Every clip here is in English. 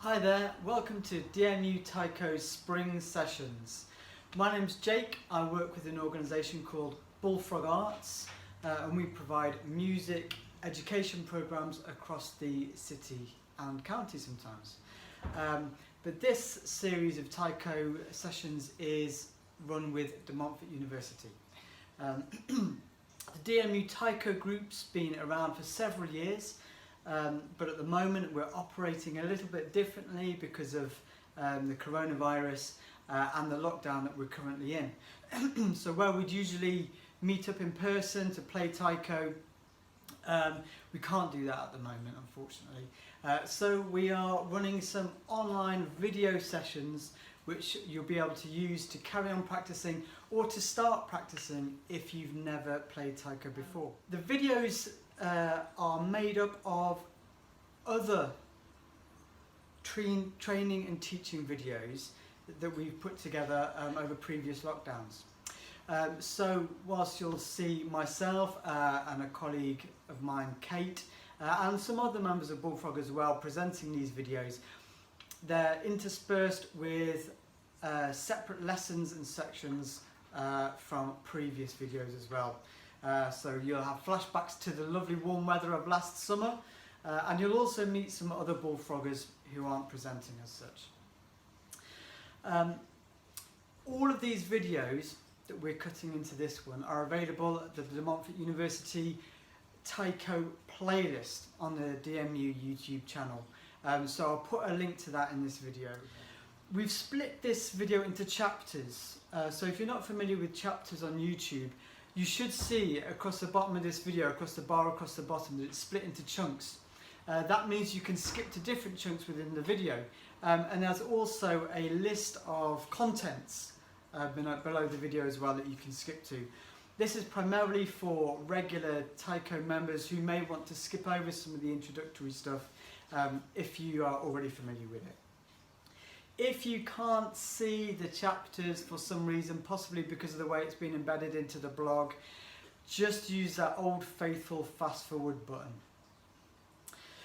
Hi there, welcome to DMU Taiko Spring Sessions. My name's Jake, I work with an organisation called Bullfrog Arts and we provide music education programmes across the city and county sometimes. But this series of Taiko Sessions is run with De Montfort University. The DMU Taiko group's been around for several years. But at the moment we're operating a little bit differently because of the coronavirus and the lockdown that we're currently in. So where we'd usually meet up in person to play Taiko, we can't do that at the moment, unfortunately. So we are running some online video sessions which you'll be able to use to carry on practicing or to start practicing if you've never played Taiko before. The videos are made up of other training and teaching videos that we've put together over previous lockdowns. So whilst you'll see myself and a colleague of mine, Kate, and some other members of Bullfrog as well presenting these videos, they're interspersed with separate lessons and sections from previous videos as well. So you'll have flashbacks to the lovely warm weather of last summer, and you'll also meet some other bullfroggers who aren't presenting as such. All of these videos that we're cutting into this one are available at the De Montfort University Taiko playlist on the DMU YouTube channel. So I'll put a link to that in this video. We've split this video into chapters, so if you're not familiar with chapters on YouTube, you should see across the bottom of this video, across the bar across the bottom, that it's split into chunks. That means you can skip to different chunks within the video. And there's also a list of contents below the video as well that you can skip to. This is primarily for regular Taiko members who may want to skip over some of the introductory stuff if you are already familiar with it. If you can't see the chapters for some reason, possibly because of the way it's been embedded into the blog, just use that old faithful fast forward button.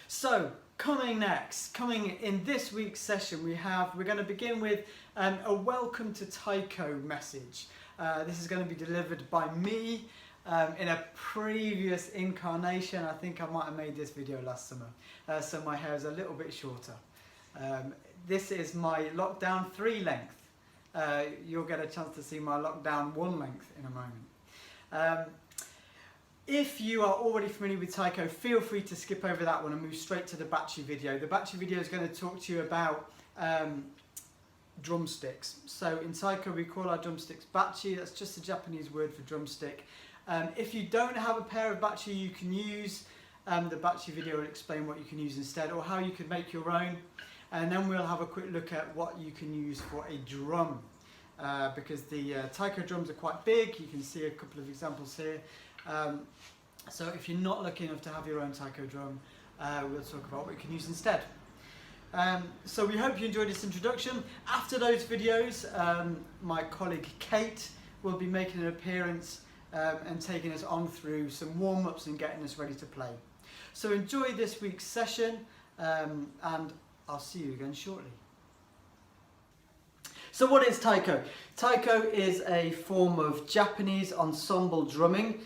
So, coming in this week's session, we're going to begin with a welcome to Taiko message. This is going to be delivered by me in a previous incarnation. I think I might have made this video last summer, so my hair is a little bit shorter. This is my lockdown 3 length. You'll get a chance to see my lockdown 1 length in a moment. If you are already familiar with Taiko, feel free to skip over that one and move straight to the Bachi video. The Bachi video is going to talk to you about drumsticks. So in Taiko we call our drumsticks Bachi. That's just a Japanese word for drumstick. If you don't have a pair of Bachi you can use, the Bachi video will explain what you can use instead or how you can make your own. And then we'll have a quick look at what you can use for a drum, because the Taiko drums are quite big. You can see a couple of examples here. So if you're not lucky enough to have your own Taiko drum, we'll talk about what you can use instead. So we hope you enjoyed this introduction. After those videos, my colleague Kate will be making an appearance and taking us on through some warm-ups and getting us ready to play. So enjoy this week's session, and I'll see you again shortly. So what is Taiko? Taiko is a form of Japanese ensemble drumming.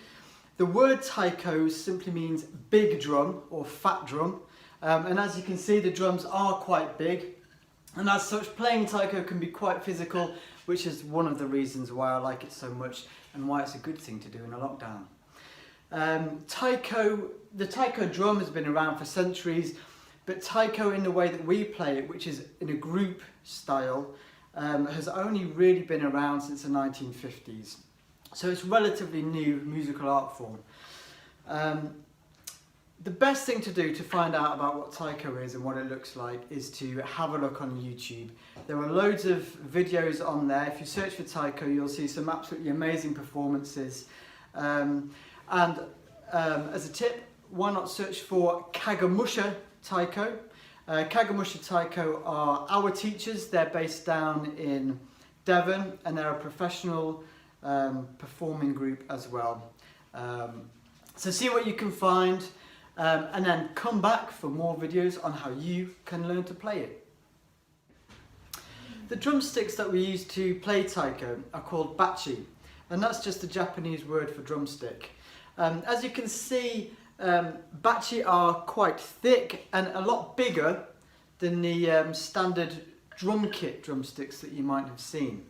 The word Taiko simply means big drum or fat drum. And as you can see, the drums are quite big. And as such, playing Taiko can be quite physical, which is one of the reasons why I like it so much and why it's a good thing to do in a lockdown. The Taiko drum has been around for centuries. But Taiko in the way that we play it, which is in a group style, has only really been around since the 1950s. So it's a relatively new musical art form. The best thing to do to find out about what Taiko is and what it looks like is to have a look on YouTube. There are loads of videos on there. If you search for Taiko, you'll see some absolutely amazing performances. And as a tip, why not search for Kagemusha Taiko. Kagemusha Taiko are our teachers. They're based down in Devon and they're a professional performing group as well. So see what you can find and then come back for more videos on how you can learn to play it. The drumsticks that we use to play taiko are called bachi, and that's just the Japanese word for drumstick. As you can see, bachi are quite thick and a lot bigger than the standard drum kit drumsticks that you might have seen.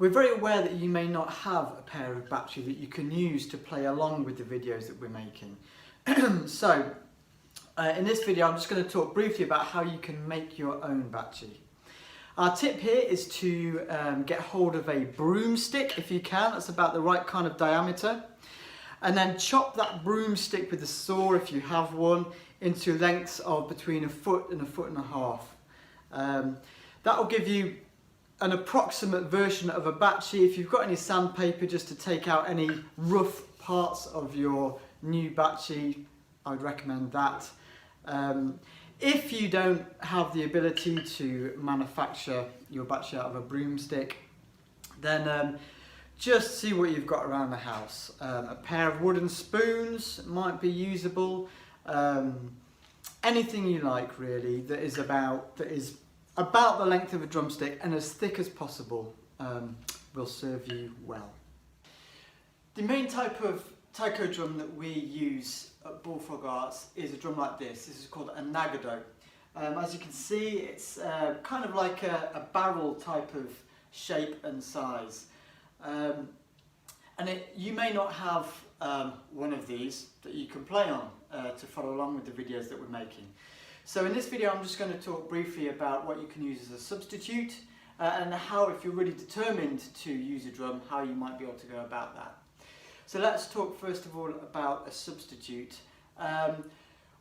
We're very aware that you may not have a pair of bachi that you can use to play along with the videos that we're making. So, in this video I'm just going to talk briefly about how you can make your own bachi. Our tip here is to get hold of a broomstick if you can, that's about the right kind of diameter. And then chop that broomstick with a saw, if you have one, into lengths of between 1 foot and 1.5 foot. That will give you an approximate version of a bachi. If you've got any sandpaper just to take out any rough parts of your new bachi, I would recommend that. If you don't have the ability to manufacture your bachi out of a broomstick, then just see what you've got around the house. A pair of wooden spoons might be usable. Anything you like really that is about the length of a drumstick and as thick as possible will serve you well. The main type of taiko drum that we use at Bullfrog Arts is a drum like this. This is called a nagado. As you can see, it's kind of like a barrel type of shape and size. You may not have one of these that you can play on to follow along with the videos that we're making. So in this video I'm just going to talk briefly about what you can use as a substitute and how, if you're really determined to use a drum, how you might be able to go about that. So let's talk first of all about a substitute.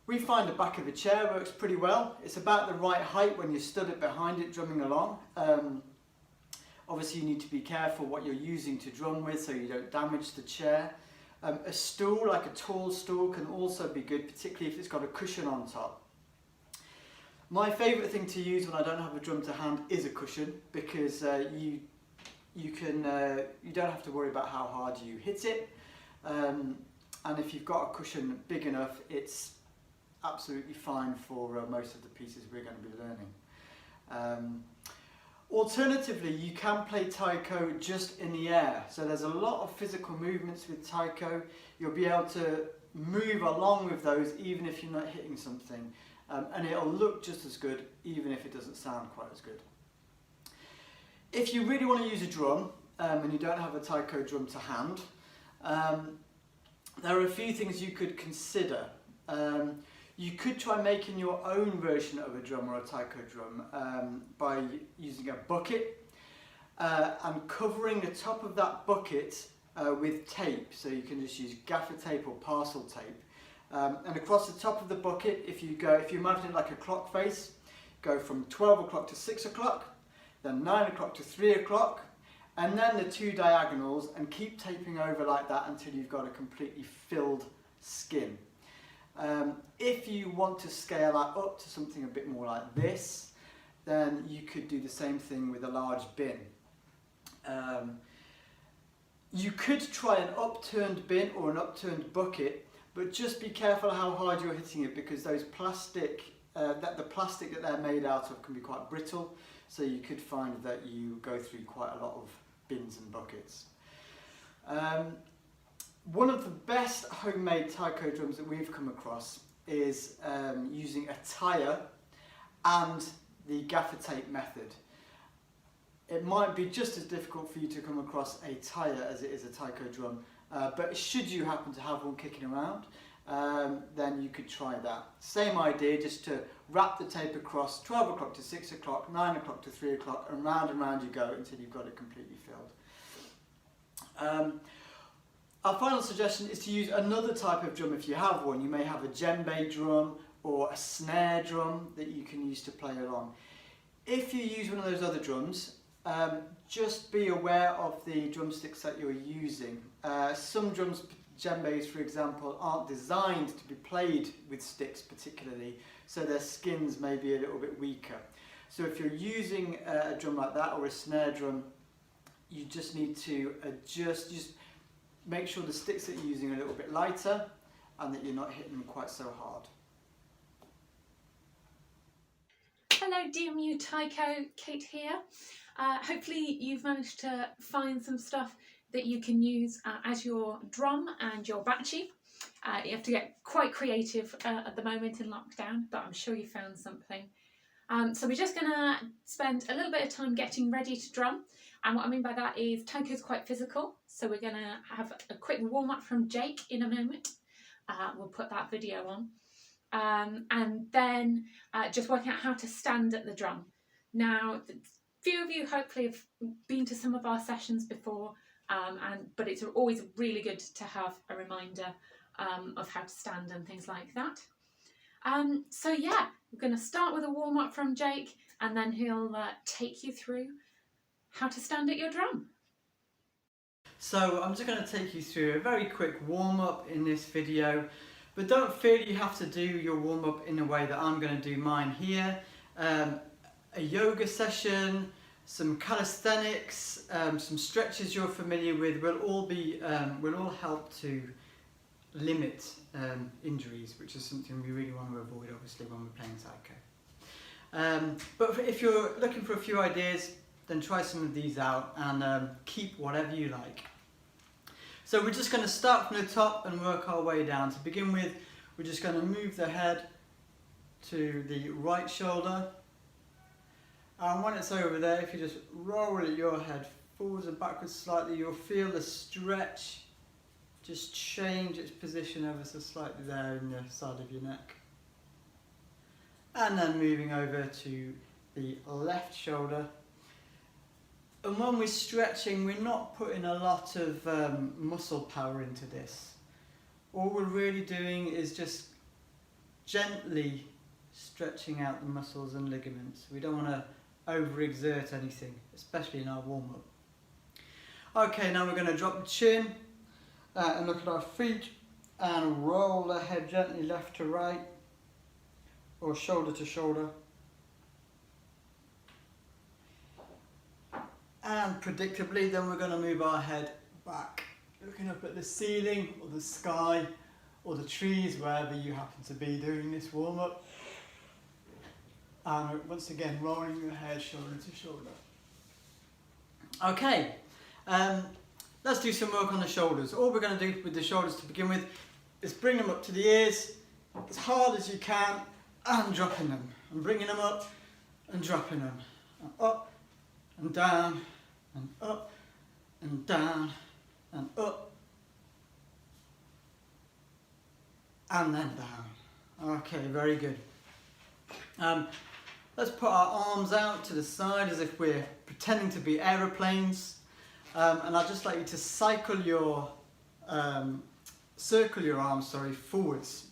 We find the back of a chair works pretty well. It's about the right height when you stood it behind it drumming along. Obviously you need to be careful what you're using to drum with so you don't damage the chair. A stool, like a tall stool, can also be good, particularly if it's got a cushion on top. My favourite thing to use when I don't have a drum to hand is a cushion, because you don't have to worry about how hard you hit it, and if you've got a cushion big enough, it's absolutely fine for most of the pieces we're going to be learning. Alternatively, you can play taiko just in the air. So there's a lot of physical movements with taiko. You'll be able to move along with those even if you're not hitting something. And it'll look just as good even if it doesn't sound quite as good. If you really want to use a drum and you don't have a taiko drum to hand, there are a few things you could consider. You could try making your own version of a drum or a taiko drum by using a bucket and covering the top of that bucket with tape. So you can just use gaffer tape or parcel tape. And across the top of the bucket, if you imagine it like a clock face, go from 12 o'clock to 6 o'clock, then 9 o'clock to 3 o'clock, and then the two diagonals, and keep taping over like that until you've got a completely filled skin. If you want to scale that up to something a bit more like this, then you could do the same thing with a large bin. You could try an upturned bin or an upturned bucket, but just be careful how hard you're hitting it, because those the plastic that they're made out of can be quite brittle, so you could find that you go through quite a lot of bins and buckets. One of the best homemade taiko drums that we've come across is using a tire and the gaffer tape method. It might be just as difficult for you to come across a tire as it is a taiko drum, but should you happen to have one kicking around, then you could try that. Same idea, just to wrap the tape across 12 o'clock to 6 o'clock, 9 o'clock to 3 o'clock, and round you go until you've got it completely filled. Our final suggestion is to use another type of drum if you have one. You may have a djembe drum or a snare drum that you can use to play along. If you use one of those other drums, just be aware of the drumsticks that you're using. Some drums, djembes for example, aren't designed to be played with sticks particularly, so their skins may be a little bit weaker. So if you're using a drum like that or a snare drum, you just need to adjust. Just make sure the sticks that you're using are a little bit lighter and that you're not hitting them quite so hard. Hello DMU Taiko, Kate here. Hopefully you've managed to find some stuff that you can use as your drum and your bachi. You have to get quite creative at the moment in lockdown, but I'm sure you found something. So we're just going to spend a little bit of time getting ready to drum. And what I mean by that is Taiko's quite physical, so we're going to have a quick warm-up from Jake in a moment. We'll put that video on. And then just working out how to stand at the drum. Now, a few of you hopefully have been to some of our sessions before, but it's always really good to have a reminder of how to stand and things like that. So yeah, we're going to start with a warm-up from Jake, and then he'll take you through how to stand at your drum. So I'm just going to take you through a very quick warm-up in this video, but don't feel you have to do your warm-up in the way that I'm going to do mine here. A yoga session, some calisthenics, some stretches you're familiar with will all help to limit injuries, which is something we really want to avoid, obviously, when we're playing Taiko. But if you're looking for a few ideas, then try some of these out and keep whatever you like. So we're just going to start from the top and work our way down. To begin with, we're just going to move the head to the right shoulder. And when it's over there, if you just roll your head forwards and backwards slightly, you'll feel the stretch just change its position ever so slightly there in the side of your neck. And then moving over to the left shoulder. And when we're stretching, we're not putting a lot of muscle power into this. All we're really doing is just gently stretching out the muscles and ligaments. We don't want to overexert anything, especially in our warm-up. Okay, now we're going to drop the chin and look at our feet and roll the head gently left to right or shoulder to shoulder. And predictably, then we're going to move our head back, looking up at the ceiling or the sky or the trees, wherever you happen to be doing this warm-up. And once again, rolling your head shoulder to shoulder. Okay, let's do some work on the shoulders. All we're going to do with the shoulders to begin with is bring them up to the ears as hard as you can and dropping them. And bringing them up and dropping them. And up and down and up and down and up and then down. Okay, very good. Let's put our arms out to the side as if we're pretending to be aeroplanes, and I'd just like you to circle your arms forwards.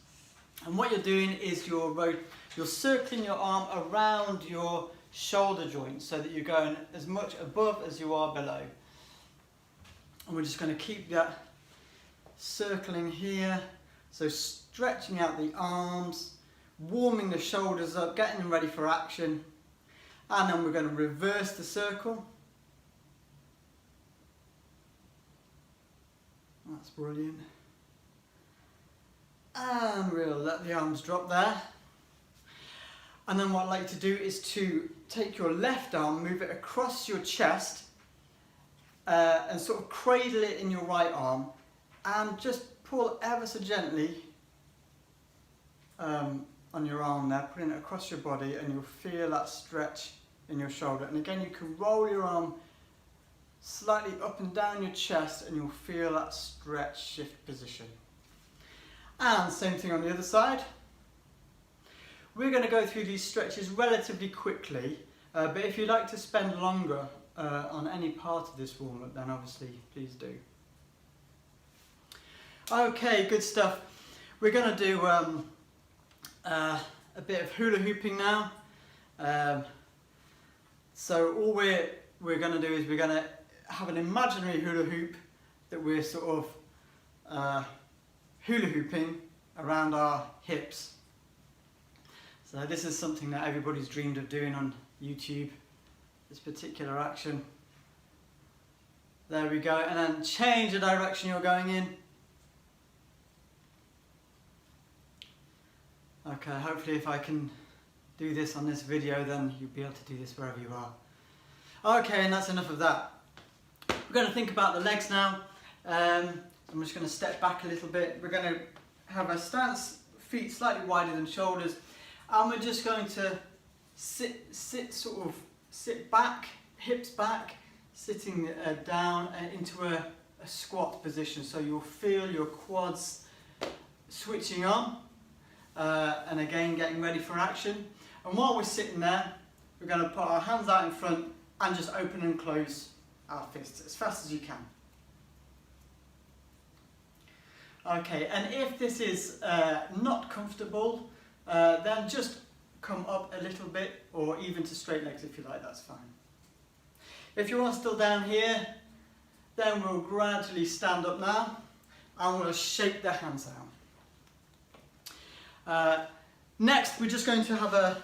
And what you're doing is you're circling your arm around your shoulder joint so that you're going as much above as you are below. And we're just going to keep that circling here, so stretching out the arms, warming the shoulders up, getting them ready for action. And then we're going to reverse the circle. That's brilliant. And we'll let the arms drop there. And then what I'd like you to do is to take your left arm, move it across your chest, and sort of cradle it in your right arm, and just pull ever so gently on your arm there, putting it across your body, and you'll feel that stretch in your shoulder. And again, you can roll your arm slightly up and down your chest, and you'll feel that stretch shift position. And same thing on the other side. We're going to go through these stretches relatively quickly, but if you'd like to spend longer on any part of this warm-up, then obviously please do. Okay, good stuff. We're going to do a bit of hula hooping now. So all we're going to do is we're going to have an imaginary hula hoop that we're sort of hula hooping around our hips. So this is something that everybody's dreamed of doing on YouTube, this particular action. There we go, and then change the direction you're going in. Okay, hopefully if I can do this on this video, then you'll be able to do this wherever you are. Okay, and that's enough of that. We're going to think about the legs now. I'm just going to step back a little bit. We're going to have a stance, feet slightly wider than shoulders, and we're just going to sit back, hips back, sitting down into a squat position. So you'll feel your quads switching on, and again getting ready for action. And while we're sitting there, we're going to put our hands out in front and just open and close our fists as fast as you can. Okay, and if this is not comfortable, then just come up a little bit, or even to straight legs if you like, that's fine. If you are still down here, then we'll gradually stand up now and we'll shake the hands out. Next, we're just going to have a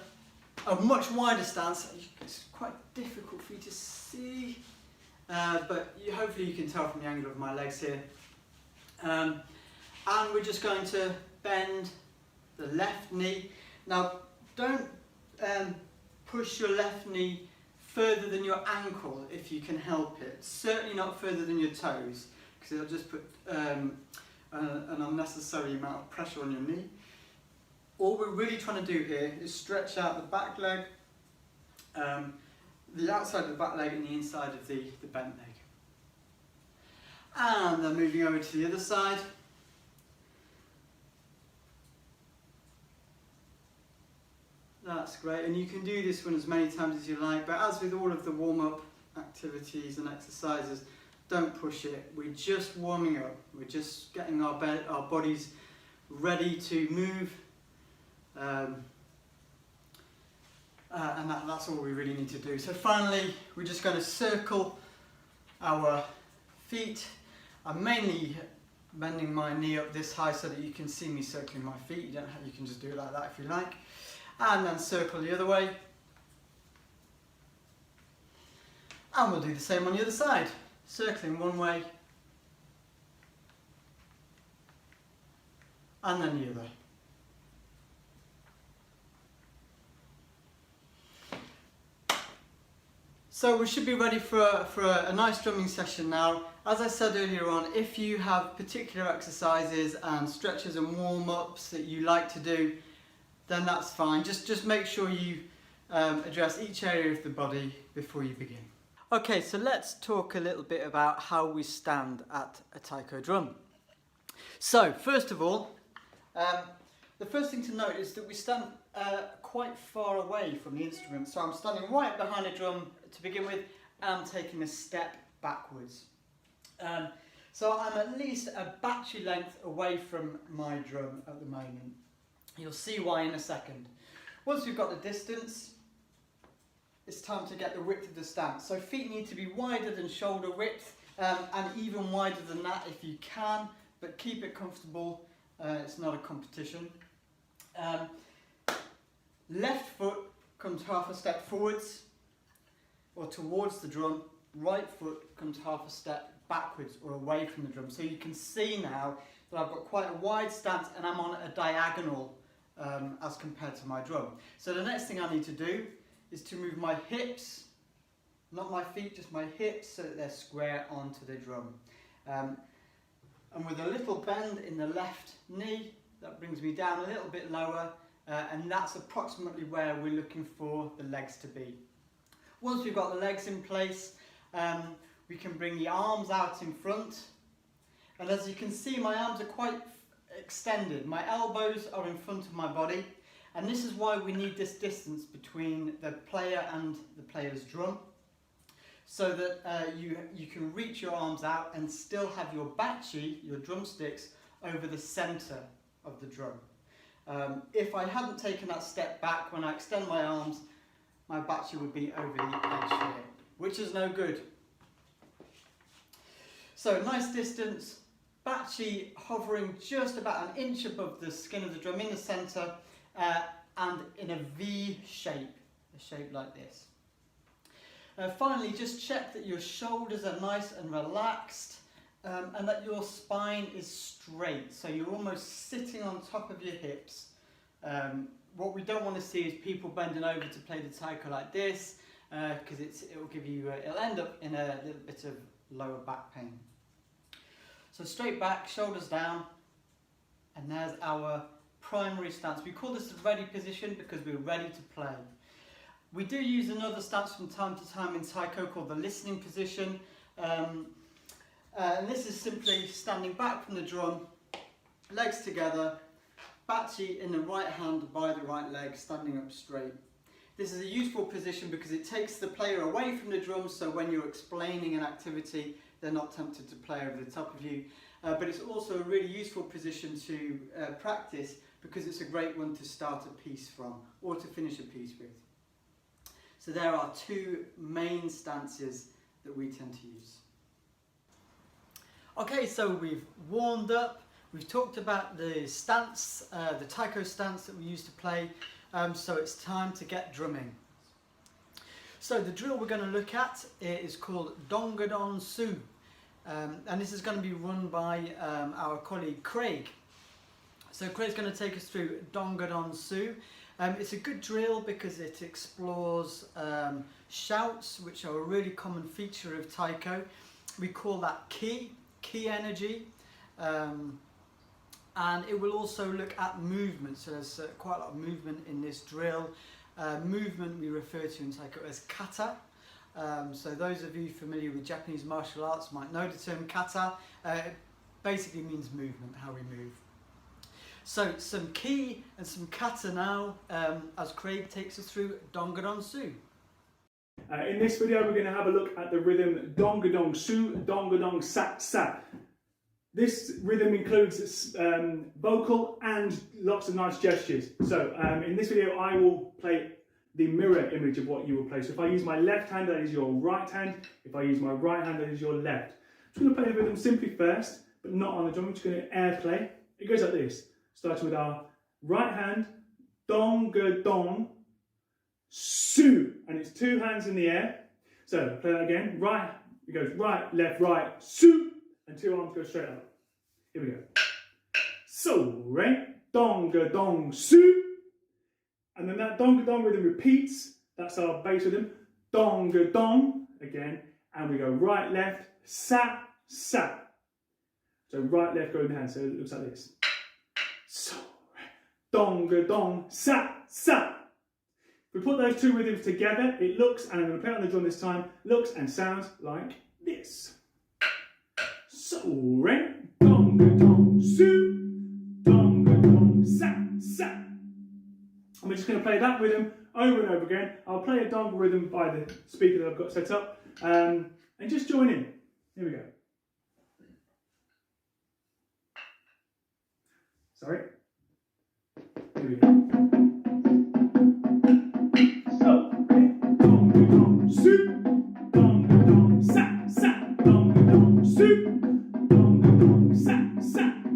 much wider stance. It's quite difficult for you to see, but hopefully you can tell from the angle of my legs here. And we're just going to bend the left knee. Now, don't push your left knee further than your ankle if you can help it. Certainly not further than your toes, because it'll just put an unnecessary amount of pressure on your knee. All we're really trying to do here is stretch out the back leg, the outside of the back leg and the inside of the bent leg. And then moving over to the other side. That's great, and you can do this one as many times as you like, but as with all of the warm-up activities and exercises, don't push it. We're just warming up. We're just getting our bodies ready to move, and that's all we really need to do. So finally, we're just going to circle our feet. I'm mainly bending my knee up this high so that you can see me circling my feet. You can just do it like that if you like. And then circle the other way. And we'll do the same on the other side. Circling one way. And then the other. So we should be ready for a nice drumming session now. As I said earlier on, if you have particular exercises and stretches and warm-ups that you like to do, then that's fine. Just make sure you address each area of the body before you begin. Okay, so let's talk a little bit about how we stand at a taiko drum. So, first of all, the first thing to note is that we stand quite far away from the instrument. So I'm standing right behind a drum to begin with, and taking a step backwards. So I'm at least a bachi length away from my drum at the moment. You'll see why in a second. Once we've got the distance, it's time to get the width of the stance. So feet need to be wider than shoulder width, and even wider than that if you can, but keep it comfortable. It's not a competition. Left foot comes half a step forwards or towards the drum. Right foot comes half a step backwards or away from the drum. So you can see now that I've got quite a wide stance and I'm on a diagonal as compared to my drum. So the next thing I need to do is to move my hips, not my feet, just my hips, so that they're square onto the drum. And with a little bend in the left knee, that brings me down a little bit lower, and that's approximately where we're looking for the legs to be. Once we've got the legs in place, we can bring the arms out in front, and as you can see, my arms are quite extended. My elbows are in front of my body, and this is why we need this distance between the player and the player's drum, so that you can reach your arms out and still have your bachi, your drumsticks, over the centre of the drum. If I hadn't taken that step back, when I extend my arms, my bachi would be over the edge here, which is no good. So nice distance, bachi hovering just about an inch above the skin of the drum in the centre, and in a V shape, a shape like this. Finally, just check that your shoulders are nice and relaxed, and that your spine is straight, so you're almost sitting on top of your hips, what we don't want to see is people bending over to play the taiko like this, because it'll end up in a little bit of lower back pain. So straight back, shoulders down, and there's our primary stance. We call this the ready position because we're ready to play. We do use another stance from time to time in taiko called the listening position, and this is simply standing back from the drum, legs together, bachi in the right hand by the right leg, standing up straight. This is a useful position because it takes the player away from the drums, so when you're explaining an activity, they're not tempted to play over the top of you. But it's also a really useful position to practice because it's a great one to start a piece from or to finish a piece with. So there are two main stances that we tend to use. Okay, so we've warmed up. We've talked about the stance, the taiko stance that we used to play, so it's time to get drumming. So the drill we're going to look at is called Donga-Don Su, and this is going to be run by our colleague Craig. So Craig's going to take us through Donga-Don Su. It's a good drill because it explores shouts, which are a really common feature of taiko. We call that ki energy. And it will also look at movement, so there's quite a lot of movement in this drill. Movement we refer to in taiko as kata. So those of you familiar with Japanese martial arts might know the term kata. It basically means movement, how we move. So some ki and some kata now, as Craig takes us through Donga-Don Su. In this video we're going to have a look at the rhythm Donga-Don Su, Donga-Don Sa. This rhythm includes vocal and lots of nice gestures. So in this video I will play the mirror image of what you will play. So if I use my left hand, that is your right hand. If I use my right hand, that is your left. I'm just going to play the rhythm simply first, but not on the drum. I'm just going to air play. It goes like this, starting with our right hand, Donga-Don Su, and it's two hands in the air. So play that again. Right, it goes right, left, right, Su, and two arms go straight up. Here we go. So, right, Donga-Don Su. And then that Donga-Don rhythm repeats. That's our bass rhythm. Donga-Don again. And we go right, left, sa. So right, left go in the hand. So it looks like this. So, Donga-Don sa. If we put those two rhythms together, it looks, and I'm going to play it on the drum this time, looks and sounds like this. So, right. Donga-Don Su, Donga-Don Sa. And we're just going to play that rhythm over and over again. I'll play a donga rhythm by the speaker that I've got set up, and just join in. Here we go. Sorry. Here we go. So, Donga-Don Su, Donga-Don Sa, Donga-Don Su. Sa,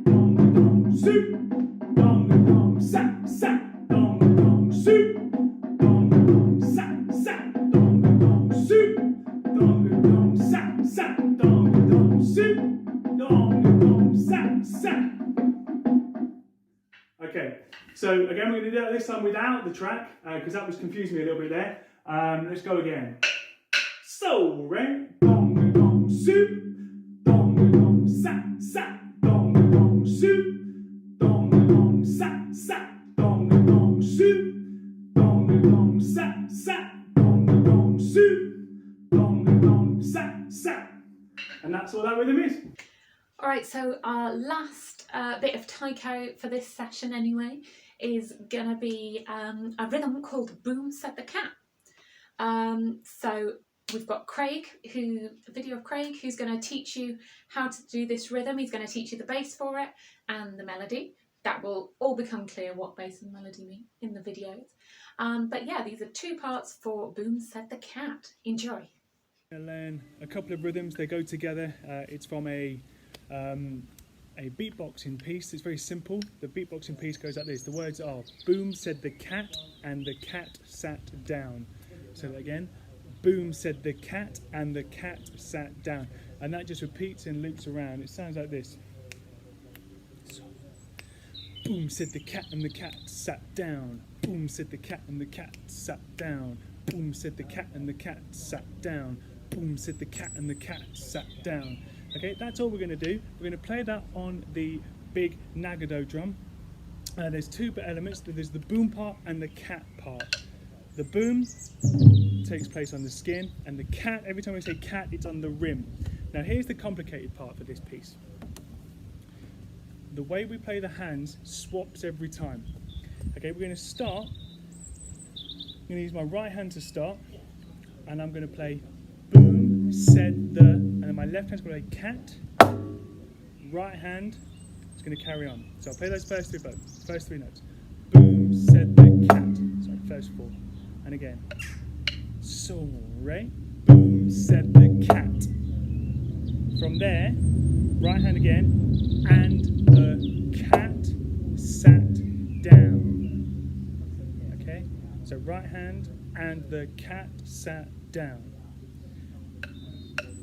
Donga-Don Su, Donga-Don Sa, Donga-Don Su, Donga-Don Sa, Donga-Don Su, Donga-Don Sa, Donga-Don Su, Donga-Don Sa. Okay, so again we're going to do that this time without the track, because that was confusing me a little bit there. Let's go again. So, right, Donga-Don Su, Donga-Don Sa, Donga-Don Su, Donga-Don Sa, Donga-Don Su, Donga-Don Sa, Donga-Don Su, Donga-Don Sa. And that's all that rhythm is. Alright, so our last bit of taiko for this session anyway is going to be a rhythm called Boom Said the Cat. So we've got Craig, a video of Craig, who's going to teach you how to do this rhythm. He's going to teach you the bass for it and the melody. That will all become clear what bass and melody mean in the videos. But yeah, these are two parts for Boom Said the Cat. Enjoy. I learn a couple of rhythms. They go together. It's from a beatboxing piece. It's very simple. The beatboxing piece goes like this. The words are boom said the cat and the cat sat down. Say that again. Boom said the cat and the cat sat down. And that just repeats and loops around. It sounds like this. Boom, said the cat, and the cat sat down. Boom, said the cat, and the cat sat down. Boom, said the cat, and the cat sat down. Boom, said the cat, and the cat sat down. Okay, that's all we're going to do. We're going to play that on the big Donga-Don drum. There's two elements. There's the boom part and the cat part. The boom takes place on the skin, and the cat, every time we say cat, it's on the rim. Now here's the complicated part for this piece. The way we play the hands swaps every time. Okay, we're going to start. I'm going to use my right hand to start, and I'm going to play boom, said the, and then my left hand's going to play cat. Right hand is going to carry on. So I'll play those first three notes. Boom, said the cat. Sorry, first four. And again. So, re. Boom, said the cat. From there, right hand again, and the cat sat down. Okay? So right hand and the cat sat down.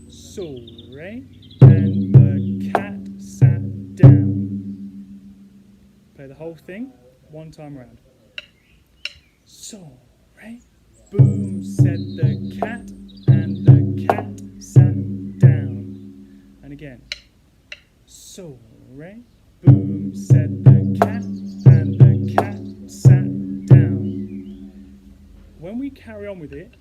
So, re. And the cat sat down. Play the whole thing one time around. So, re. Boom, said the cat, and the cat sat down. And again. So, re. Boom, said the cat, and the cat sat down. When we carry on with it,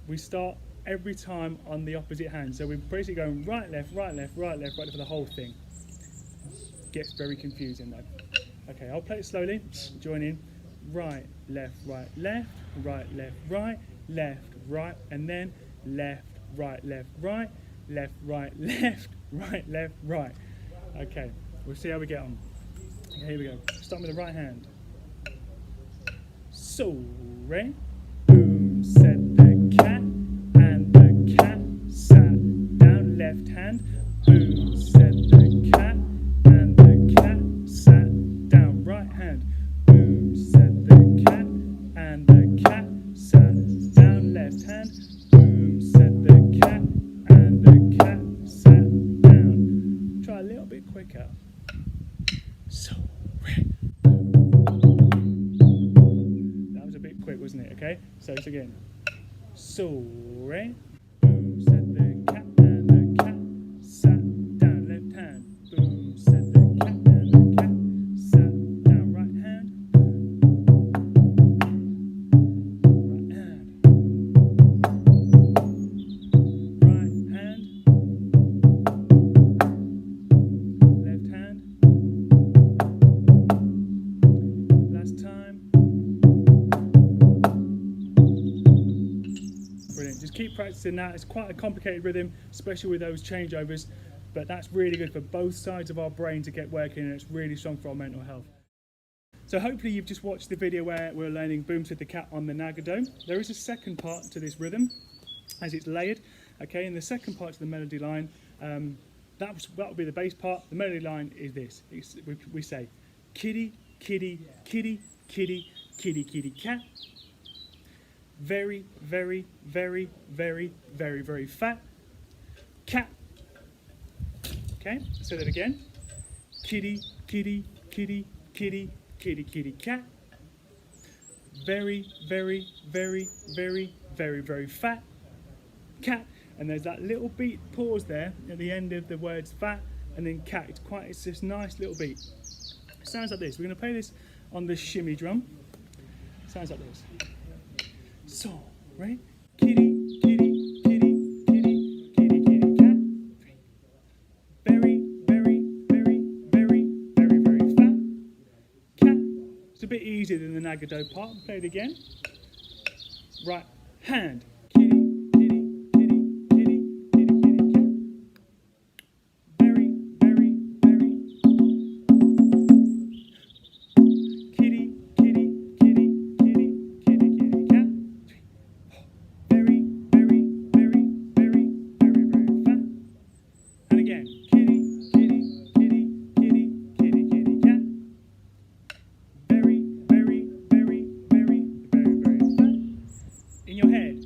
we start every time on the opposite hand. So we're basically going right, left, right, left, right, left, right left for the whole thing. Gets very confusing though. Okay, I'll play it slowly. Join in. Right, left, right, left, right, left, right, left, right, and then left, right, left, right, left, right, left, right, left, right. Okay, we'll see how we get on. Okay, here we go. Start with the right hand. So, re. Boom, said the cat, and the cat sat down. Left hand. Boom, said the cat, and the cat sat down. Right hand. Boom, said the cat, and the cat sat down. Left hand. Boom, said the cat, and the cat sat down. Try a little bit quicker. So, re. That was a bit quick, wasn't it? Okay, so it's again. So, re. Boom, said the cat, and the cat sat down. Left hand. Boom, said the cat, and the cat sat down. Right hand. Right hand. Right hand. Left hand. Last time. Brilliant. Just keep practicing that. It's quite a complicated rhythm, especially with those changeovers, but that's really good for both sides of our brain to get working, and it's really strong for our mental health. So hopefully you've just watched the video where we're learning Boom Said the Cat on the Donga-Don. There is a second part to this rhythm as it's layered. Okay, and the second part to the melody line, that will be the bass part. The melody line is this. We say kitty, kitty, kitty, kitty, kitty, kitty, cat. Very, very, very, very, very, very fat. Cat. Okay, say that again. Kitty, kitty, kitty, kitty, kitty, kitty, cat. Very, very, very, very, very, very fat. Cat. And there's that little beat pause there at the end of the words fat and then cat. It's this nice little beat. It sounds like this. We're going to play this on the shimmy drum. Sounds like this. So, right? Kitty, kitty, kitty, kitty, kitty, kitty, cat. Very, very, very, very, very, very fat. Cat. It's a bit easier than the Donga-Don part. Play it again. Right hand. Kitty, kitty, kitty, kitty, kitty, kitty, cat. Very, very, very. Kitty, kitty, kitty, kitty, kitty, kitty, cat. Very, very, very, very, very, very fat. And again, kitty, kitty, kitty, kitty, kitty, kitty, cat. Very, very, very, very, very, very fat. In your head.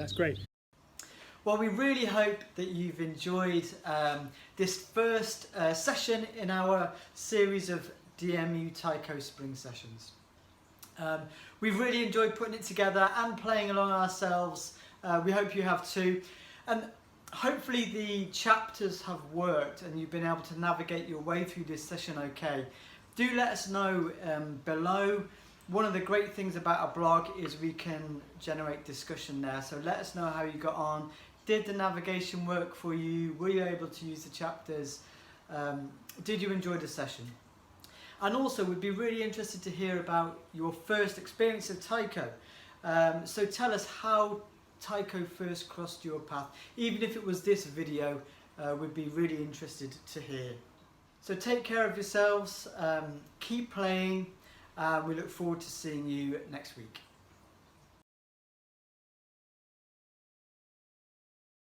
that's great. Well, we really hope that you've enjoyed this first session in our series of DMU Taiko Spring Sessions. We've really enjoyed putting it together and playing along ourselves. We hope you have too. And hopefully the chapters have worked and you've been able to navigate your way through this session okay. Do let us know below. One of the great things about our blog is we can generate discussion there. So let us know how you got on. Did the navigation work for you? Were you able to use the chapters? Did you enjoy the session? And also we'd be really interested to hear about your first experience of Taiko. So tell us how Taiko first crossed your path. Even if it was this video, we'd be really interested to hear. So take care of yourselves, keep playing, we look forward to seeing you next week.